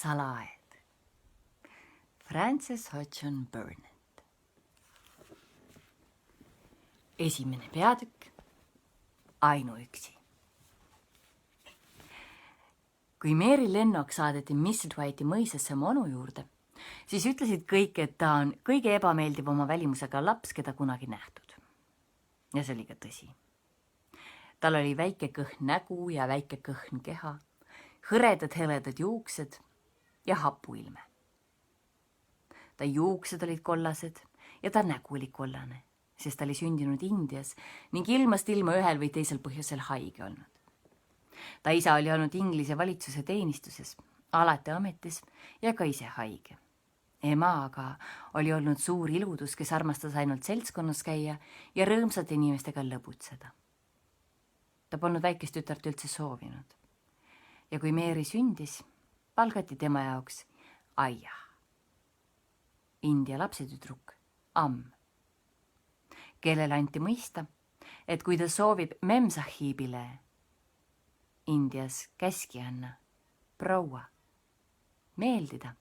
Salaaed. Frances Hodgson Burnett. Esimene peatükk. Ainuüksi. Kui Mary Lennox saadeti Misselthwaite'i mõisasse oma onu juurde, siis ütlesid kõik, et ta on kõige ebameeldiv oma välimusega laps, keda kunagi nähtud. Ja see oli ka tõsi. Tal oli väike kõhn nägu ja väike kõhn keha, hõredad heledad juuksed ja hapuilme. Ta juuksed olid kollased ja ta nägu oli kollane, sest ta oli sündinud Indias ning ilmast ilma ühel või teisel põhjusel haige olnud. Ta isa oli olnud Inglise valitsuse teenistuses, alati ametis ja ka ise haige. Ema aga oli olnud suur iludus, kes armastas ainult seltskonnas käia ja rõõmsate inimestega lõbutseda. Ta polnud väikest tütart üldse soovinud. Ja kui Mary sündis, palgati tema jaoks Aia. India lapsetüdruk, Am, kellele anti mõista, et kui ta soovib Memsahibile Indias käskijanna, proua, meeldida,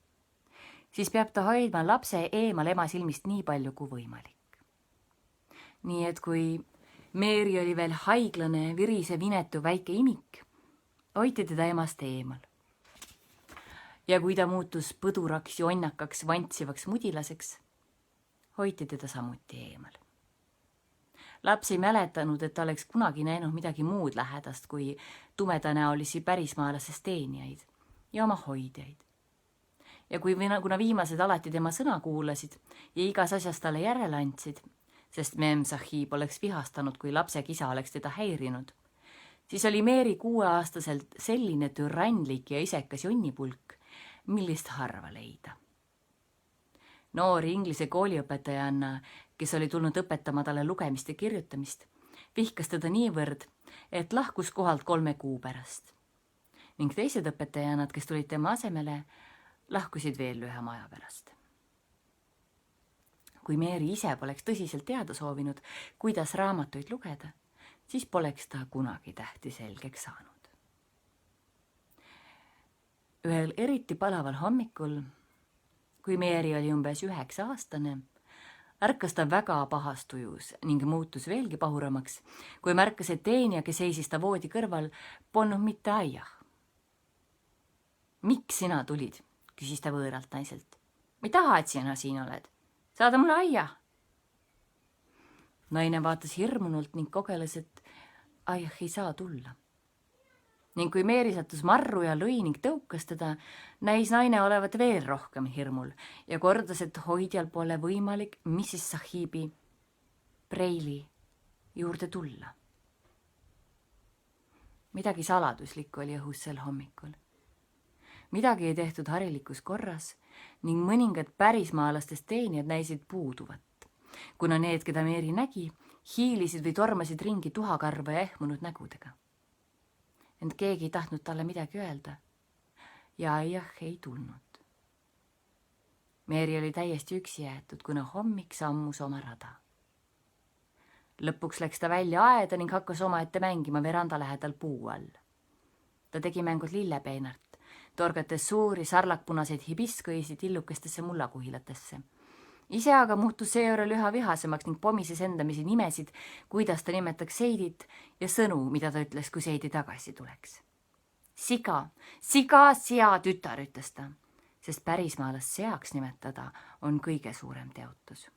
siis peab ta hoidma lapse eemal ema silmist nii palju kui võimalik. Nii et kui Mary oli veel haiglane, virise, vinetu väike imik, hoiti teda emast eemal. Ja kui ta muutus põduraks, jonnakaks, vantsivaks mudilaseks, hoiti teda samuti eemal. Laps ei mäletanud, et ta oleks kunagi näinud midagi muud lähedast kui tumedanäolisi pärismaalasest teenijaid ja oma hoidjaid. Ja kuna viimased alati tema sõna kuulasid ja igas asjas talle järele andsid, sest Memsahib oleks vihastanud, kui lapse kisa oleks teda häirinud, siis oli Mary 6-aastaselt selline türannlik ja isekas jonnipulk, millist harva leida. Noor inglise kooliõpetajanna, kes oli tulnud õpetama talle lugemist ja kirjutamist, vihkas teda niivõrd, et lahkus kohalt 3 kuu pärast. Ning teised õpetajannad, kes tulid tema asemele, lahkusid veel lühema aja pärast. Kui Mary ise poleks tõsiselt teada soovinud, kuidas raamatuid lugeda, siis poleks ta kunagi tähti selgeks saanud. Ühel eriti palaval hommikul, kui Mary oli umbes 9-aastane, ärkas ta väga pahas tujus ning muutus veelgi pahuramaks, kui märkas, et teenija, kes seisis ta voodi kõrval, polnud mitte Aiah. Miks sina tulid? Küsis ta võõralt naiselt. Ma ei taha, et sina siin oled. Saada mulle Aiah. Naine vaatas hirmunult ning kogeles, et Aiah ei saa tulla. Ning kui Mary sattus marru ja lõi ning tõukas teda, näis naine olevat veel rohkem hirmul ja kordas, et hoidjal pole võimalik Mrs. Sahibi Preili juurde tulla. Midagi saladuslikku oli õhus sel hommikul. Midagi ei tehtud harilikus korras ning mõningad pärismaalastest teenijad näisid puuduvat, kuna need, keda Mary nägi, hiilisid või tormasid ringi tuhakarva ja ehmunud nägudega. Ent keegi ei tahtnud talle midagi öelda ja Aiah ei tulnud. Mary oli täiesti üksi jäetud, kuna hommik sammus oma rada. Lõpuks läks ta välja aeda ning hakkas omaette mängima veranda lähedal puu all. Ta tegi mängud lillepeenart, torgates suuri sarlakpunaseid hibiskõisi tillukestesse mullakuhilatesse. Ise aga muutus seejuures üha vihasemaks ning pomises endamisi nimesid, kuidas ta nimetaks Seidit ja sõnu, mida ta ütles, kui Seidi tagasi tuleks. Siga, sea tütar, ütles ta, sest pärismaalast seaks nimetada on kõige suurem teotus.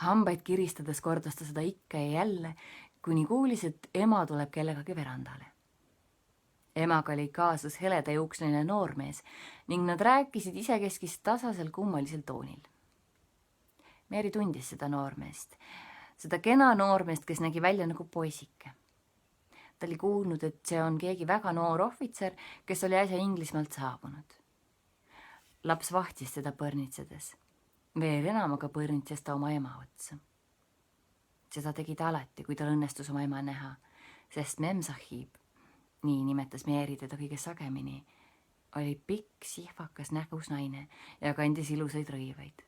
Hambaid kiristades kordas ta seda ikka ja jälle, kuni kuulis, et ema tuleb kellegagi verandale. Emaga oli kaasas heleda juuksline noormees ning nad rääkisid isekeskist tasasel kummalisel toonil. Mary tundis seda noormeest, seda kena noormeest, kes nägi välja nagu poisike. Ta oli kuulnud, et see on keegi väga noor ohvitser, kes oli äsja Inglismaalt saabunud. Laps vahtis teda põrnitsedes. Veel enam aga põrnitses ta oma ema otsa. Seda tegi ta alati, kui tal õnnestus oma ema näha, sest Memsahib, nii nimetas Mary teda kõige sagemini, oli pikk, sihvakas nägus naine ja kandis ilusaid rõivaid.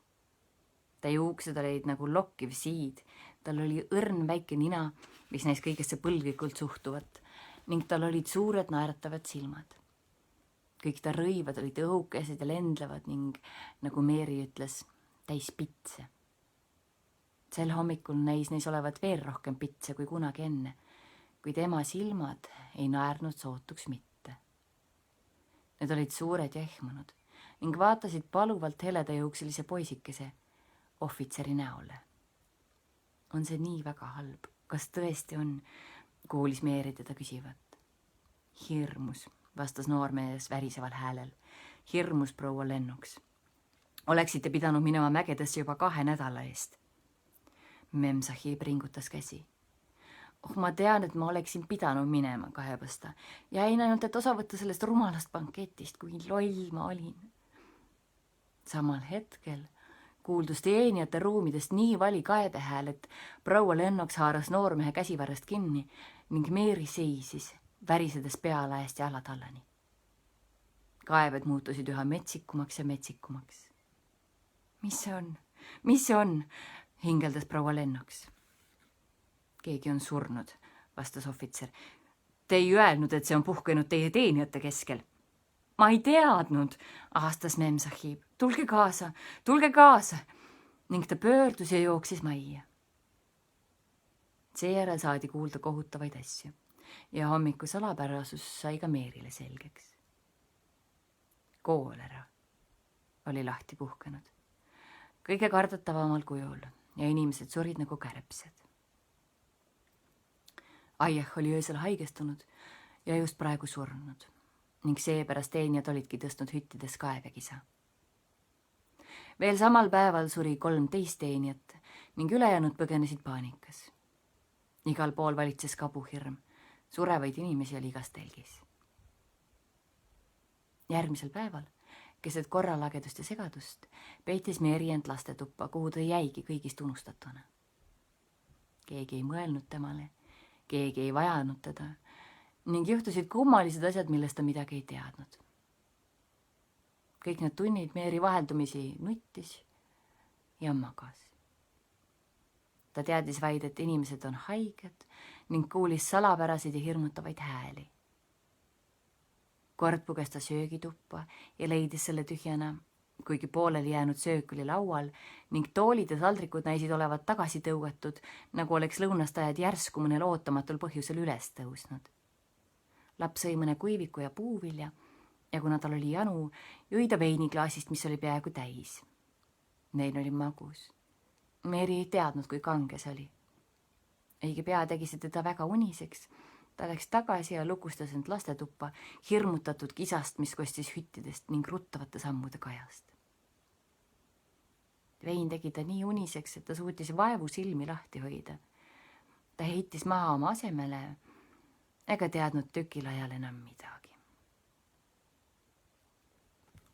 Ta juuksed olid nagu lokkiv siid, tal oli õrn väike nina, mis näis kõigesse põlglikult suhtuvat, ning tal olid suured naeratavad silmad. kõik ta rõivad olid õhukesed ja lendlevad ning, nagu Meeri ütles, täis pitse. Sel hommikul näis neis olevat veel rohkem pitse kui kunagi enne, kuid ema silmad ei naernud sootuks mitte. Need olid suured ja ehmunud ning vaatasid paluvalt heledajõukselise poisikese ohvitseri näole. On see nii väga halb? Kas tõesti on? Kuulis Meeri teda küsivat. Hirmus, vastas noormees väriseval häälel. Hirmus, proua Lennox. Oleksite pidanud minema mägedesse juba 2 nädala eest. Memsahib ringutas käsi. Ma tean, et ma oleksin pidanud minema, kaebas ta. Jäin ainult, et osa võtta sellest rumalast banketist, kui loll ma olin. Samal hetkel kuuldus teenijate ruumidest nii vali kaebehääl, et proua Lennox haaras noormehe käsivarrest kinni ning Meeri seisis, värisedes pealaest ja alatallani. Kaebed muutusid üha metsikumaks ja metsikumaks. Mis see on? Mis see on? Hingeldas proua Lennox. Keegi on surnud, vastas ohvitser. Te ei öelnud, et see on puhkenud teie teenijate keskel. Ma ei teadnud, ahastas Memsahib. Tulge kaasa, ning ta pöördus ja jooksis majja. Seejärel saadi kuulda kohutavaid asju ja hommiku salapärasus sai ka Meerile selgeks. Koolera oli lahti puhkenud. Kõige kardatavamal kujul ja inimesed surid nagu kärbsed. Aiah oli öösel haigestunud ja just praegu surnud ning seepärast teenijad olidki tõstnud hüttides kaevekisa. Veel samal päeval suri 13 teenijat ning ülejäänud põgenesid paanikas. Igal pool valitses kabuhirm, surevaid inimesi oli igas telgis. Järgmisel päeval, keset korralagedust ja segadust, peitis Meeri end lastetuppa, kuhu ta jäigi kõigist unustatuna. Keegi ei mõelnud temale, keegi ei vajanud teda ning juhtusid kummalised asjad, millest ta midagi ei teadnud. Kõik need tunnid Meeri vaheldumisi nuttis ja magas. Ta teadis vaid, et inimesed on haiged ning kuulis salapäraseid ja hirmutavaid hääli. Kord puges ta söögituppa ja leidis selle tühjana, kuigi pooleli jäänud söök oli laual ning toolid ja saldrikud näisid olevat tagasi tõugatud, nagu oleks lõunastajad järsku mõnel ootamatul põhjusel üles tõusnud. Laps sõi mõne kuiviku ja puuvilja ja kuna tal oli janu, jõi ta veiniklaasist, mis oli peaaegu täis. Neil oli magus. Meeri ei teadnud, kui kange see oli. Õige pea tegi see teda väga uniseks. Ta läks tagasi ja lukustas end lastetuppa, hirmutatud kisast, mis kostis hüttidest ning ruttavate sammude kajast. Vein tegi ta nii uniseks, et ta suutis vaevu silmi lahti hoida. Ta heitis maha oma asemele ega teadnud tükil ajal enam midagi.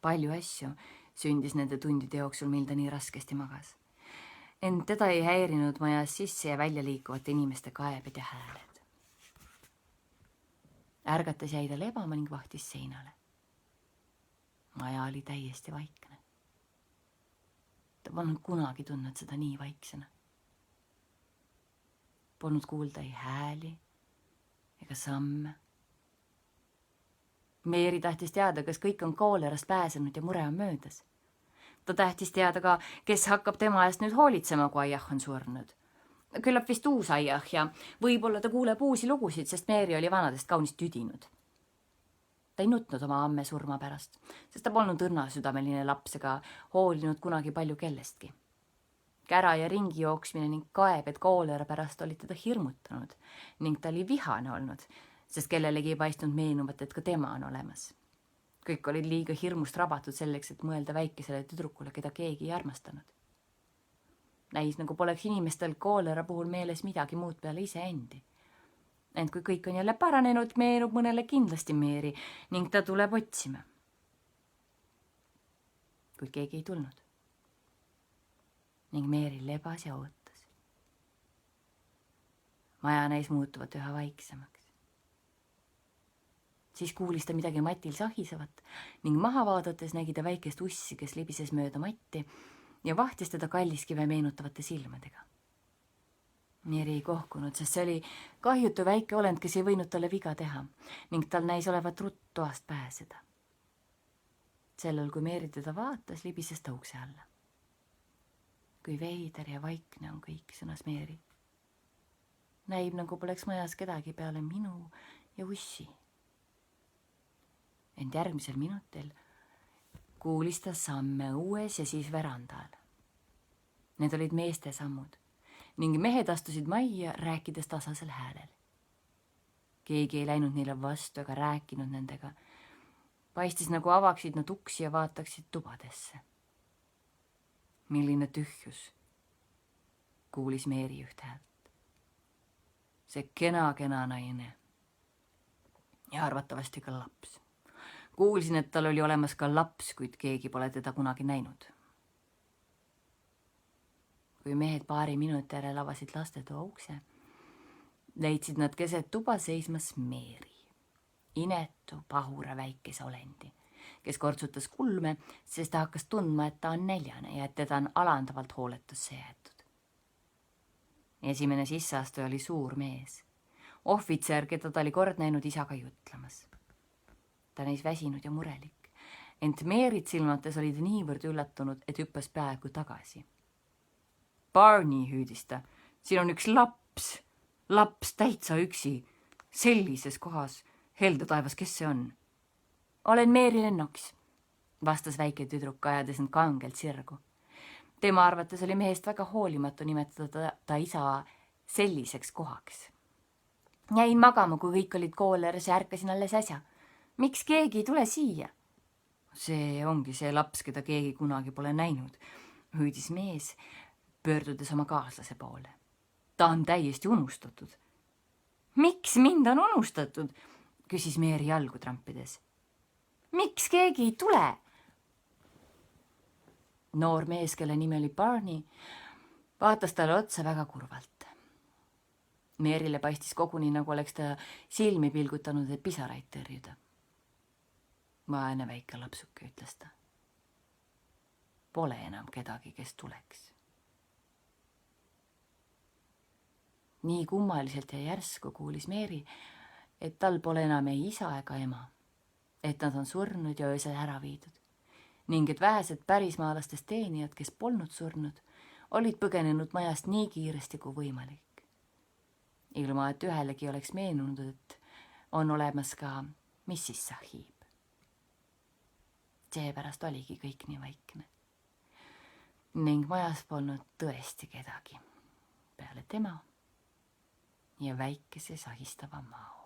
Palju asju sündis nende tundide jooksul, mil ta nii raskesti magas. Ent teda ei häirinud majas sisse ja välja liikuvate inimeste kaebed ja hääled. Ärgates jäi ta lebama ning vahtis seinale. Maja oli täiesti vaikne. Ta polnud kunagi tundnud seda nii vaiksena. Polnud kuulda ei hääli ega samme. Meeri tahtis teada, kas kõik on koolerast pääsenud ja mure on möödas. Ta tahtis teada ka, kes hakkab tema eest nüüd hoolitsema, kui Aiah on surnud. Küllap vist uus Aiah ja võib-olla ta kuuleb uusi lugusid, sest Meeri oli vanadest kaunist tüdinud. Ta ei nutnud oma amme surma pärast, sest ta polnud õrnasüdameline laps ega hoolinud kunagi palju kellestki. Kära ja ringi jooksmine ning kaebed koolera pärast olid teda hirmutanud ning ta oli vihane olnud, sest kellelegi ei paistnud meenuvat, et ka tema on olemas. Kõik olid liiga hirmust rabatud selleks, et mõelda väikesele tüdrukule, keda keegi ei armastanud. Näis nagu poleks inimestel koolera puhul meeles midagi muud peale iseendi. Ent kui kõik on jälle paranenud, meenub mõnele kindlasti Meeri ning ta tuleb otsima. Kuid keegi ei tulnud. Ning Meeri lebas ja ootas. Maja näis muutuvat üha vaiksemaks. Siis kuulis ta midagi matil sahisevat ning maha vaadates nägi ta väikest ussi, kes libises mööda matti ja vahtis teda kalliskive meenutavate silmadega. Meeri ei kohkunud, sest see oli kahjutu väike olend, kes ei võinud talle viga teha ning tal näis olevat rutt toast pääseda. sellel, kui Meeri teda vaatas, libises ta ukse alla. Kui veider ja vaikne on kõik, sõnas Meeri. Näib, nagu poleks majas kedagi peale minu ja ussi. Ent järgmisel minutil kuulis ta samme õues ja siis verandal. Need olid meeste sammud ning mehed astusid majja, rääkides tasasel häälel. Keegi ei läinud neile vastu ega rääkinud nendega. Paistis, nagu avaksid nad uksi ja vaataksid tubadesse. Milline tühjus, kuulis Meeri üht häält. See kena naine ja arvatavasti ka laps. Kuulsin, et tal oli olemas ka laps, kuid keegi pole teda kunagi näinud. Kui mehed paari minuti järel avasid lastetoa ukse, leidsid nad keset tuba seismas Meeri, inetu pahura väikese olendi, kes kortsutas kulme, sest ta hakkas tundma, et ta on näljane ja et teda on alandavalt hooletusse jäetud. Esimene sisseastuja oli suur mees, ohvitser, keda ta oli kord näinud isaga jutlemas. Ta näis väsinud ja murelik, ent Meerit silmates oli ta niivõrd üllatunud, et hüppas peaaegu tagasi. Barney, hüüdis ta, siin on üks laps täitsa üksi, sellises kohas, helde taevas, kes see on? Olen Meeri Lennox, vastas väike tüdruk, ajades end kangelt sirgu. Tema arvates oli mehest väga hoolimatu nimetada ta isa selliseks kohaks. Jäin magama, kui kõik olid kooleres ja ärkasin alles äsja. Miks keegi ei tule siia? See ongi see laps, keda keegi kunagi pole näinud, hüüdis mees, pöördudes oma kaaslase poole. Ta on täiesti unustatud. Miks mind on unustatud? Küsis Meeri jalgu trampides. Miks keegi ei tule? Noor mees, kelle nimi oli Barney, vaatas talle otsa väga kurvalt. Meerile paistis koguni, nagu oleks ta silmi pilgutanud, et pisaraid tõrjuda. Vaene väike lapsuke, ütles ta. Pole enam kedagi, kes tuleks. Nii kummaliselt ja järsku kuulis Meeri, et tal pole enam ei isa ega ema, et nad on surnud ja öösel ära viidud ning et vähesed pärismaalastest teenijad, kes polnud surnud, olid põgenenud majast nii kiiresti kui võimalik. Ilma, et ühelegi oleks meenunud, et on olemas ka Mrs. Sahib. Seepärast oligi kõik nii vaikne. Ning majas polnud tõesti kedagi peale tema ja väikese sahistava mao.